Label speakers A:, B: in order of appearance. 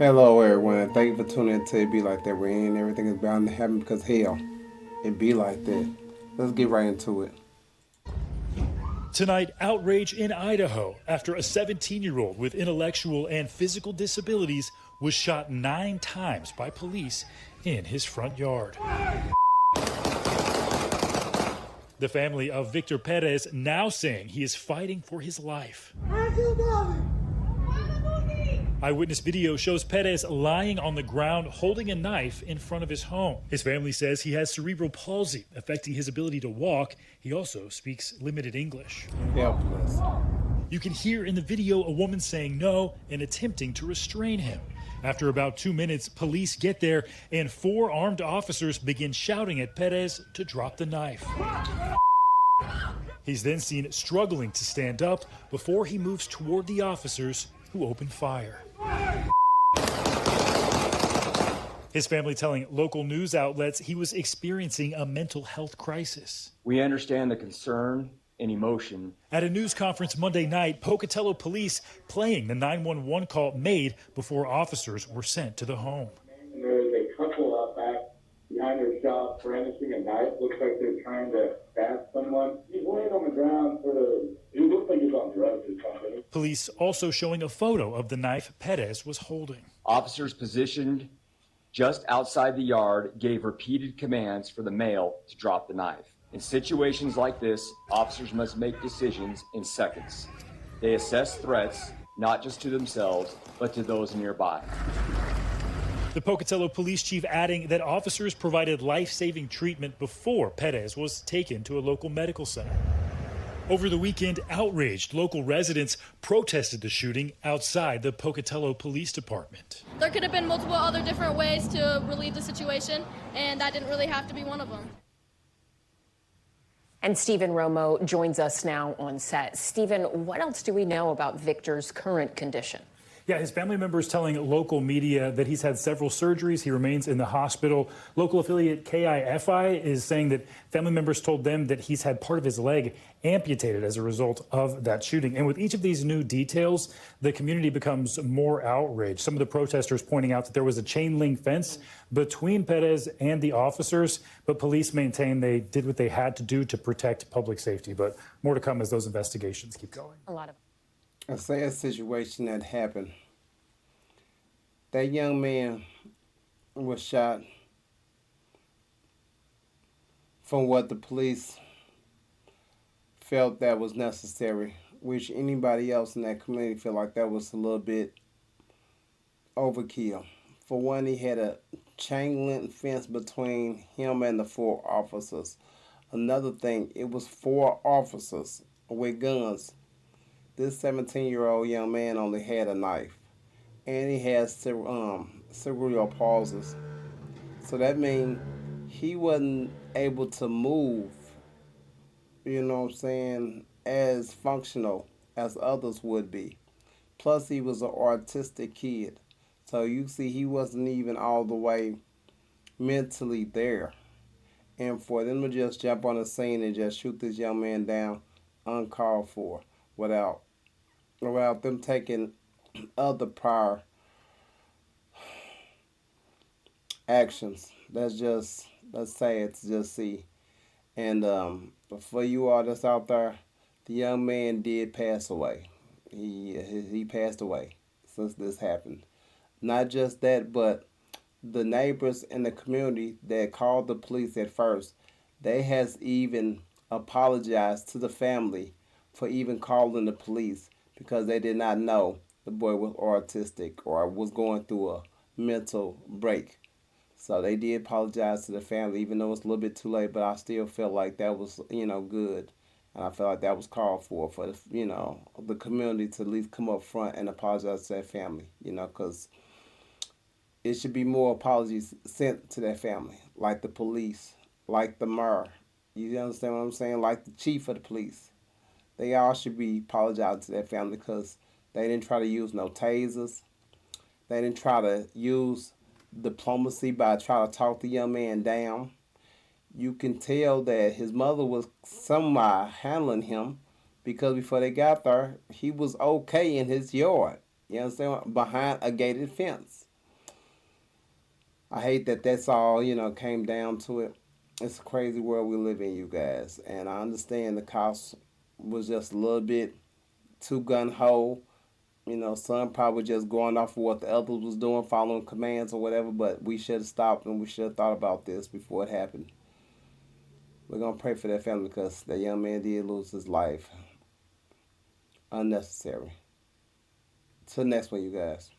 A: Hello, everyone. Thank you for tuning in to It Be Like That. We're in. Everything is bound to happen because hell, it be like that. Let's get right into it.
B: Tonight, outrage in Idaho after a 17-year-old with intellectual and physical disabilities was shot 9 times by police in his front yard. The family of Victor Perez now saying he is fighting for his life. Eyewitness video shows Perez lying on the ground holding a knife in front of his home. His family says he has cerebral palsy, affecting his ability to walk. He also speaks limited English.
A: Helpless.
B: You can hear in the video a woman saying no and attempting to restrain him. After about 2 minutes, police get there and 4 armed officers begin shouting at Perez to drop the knife. He's then seen struggling to stand up before he moves toward the officers who open fire. His family telling local news outlets he was experiencing a mental health crisis.
C: We understand the concern and emotion.
B: At a news conference Monday night, Pocatello police playing the 911 call made before officers were sent to the home.
D: There is a couple out back behind their shop brandishing a knife. Looks like they're trying to stab someone. He's laying on the ground, he looks like he's on drugs or something.
B: Police also showing a photo of the knife Perez was holding.
C: Officers positioned just outside the yard gave repeated commands for the male to drop the knife. In situations like this, officers must make decisions in seconds. They assess threats, not just to themselves, but to those nearby.
B: The Pocatello police chief adding that officers provided life-saving treatment before Perez was taken to a local medical center. Over the weekend, outraged local residents protested the shooting outside the Pocatello Police Department.
E: There could have been multiple other different ways to relieve the situation, and that didn't really have to be one of them.
F: And Stephen Romo joins us now on set. Stephen, what else do we know about Victor's current condition?
B: Yeah, his family members telling local media that he's had several surgeries. He remains in the hospital. Local affiliate KIFI is saying that family members told them that he's had part of his leg amputated as a result of that shooting. And with each of these new details, the community becomes more outraged. Some of the protesters pointing out that there was a chain link fence between Perez and the officers, but police maintain they did what they had to do to protect public safety. But more to come as those investigations keep going.
A: A sad situation that happened. That young man was shot from what the police felt that was necessary, which anybody else in that community felt like that was a little bit overkill. For one, he had a chain link fence between him and the 4 officers. Another thing, it was 4 officers with guns. This 17-year-old young man only had a knife, and he has cerebral palsy. So that means he wasn't able to move, you know what I'm saying, as functional as others would be. Plus, he was an autistic kid. So you see, he wasn't even all the way mentally there. And for them to just jump on the scene and just shoot this young man down uncalled for, without them taking other prior actions. That's sad to just see. And for you all that's out there, the young man did pass away. He passed away since this happened. Not just that, but the neighbors in the community that called the police at first, they has even apologized to the family for even calling the police, because they did not know the boy was autistic or was going through a mental break. So they did apologize to the family, even though it's a little bit too late, but I still felt like that was, good. And I felt like that was called for the community to at least come up front and apologize to that family, because it should be more apologies sent to that family, like the police, like the mayor. You understand what I'm saying? Like the chief of the police. They all should be apologizing to their family, because they didn't try to use no tasers. They didn't try to use diplomacy by trying to talk the young man down. You can tell that his mother was somehow handling him, because before they got there, he was okay in his yard. You understand? Behind a gated fence. I hate that that's all, came down to it. It's a crazy world we live in, you guys. And I understand the cost was just a little bit too gun ho. Some probably just going off of what the others was doing, following commands or whatever, but we should have stopped and we should have thought about this before it happened. We're going to pray for that family because that young man did lose his life. Unnecessary. Till next one, you guys.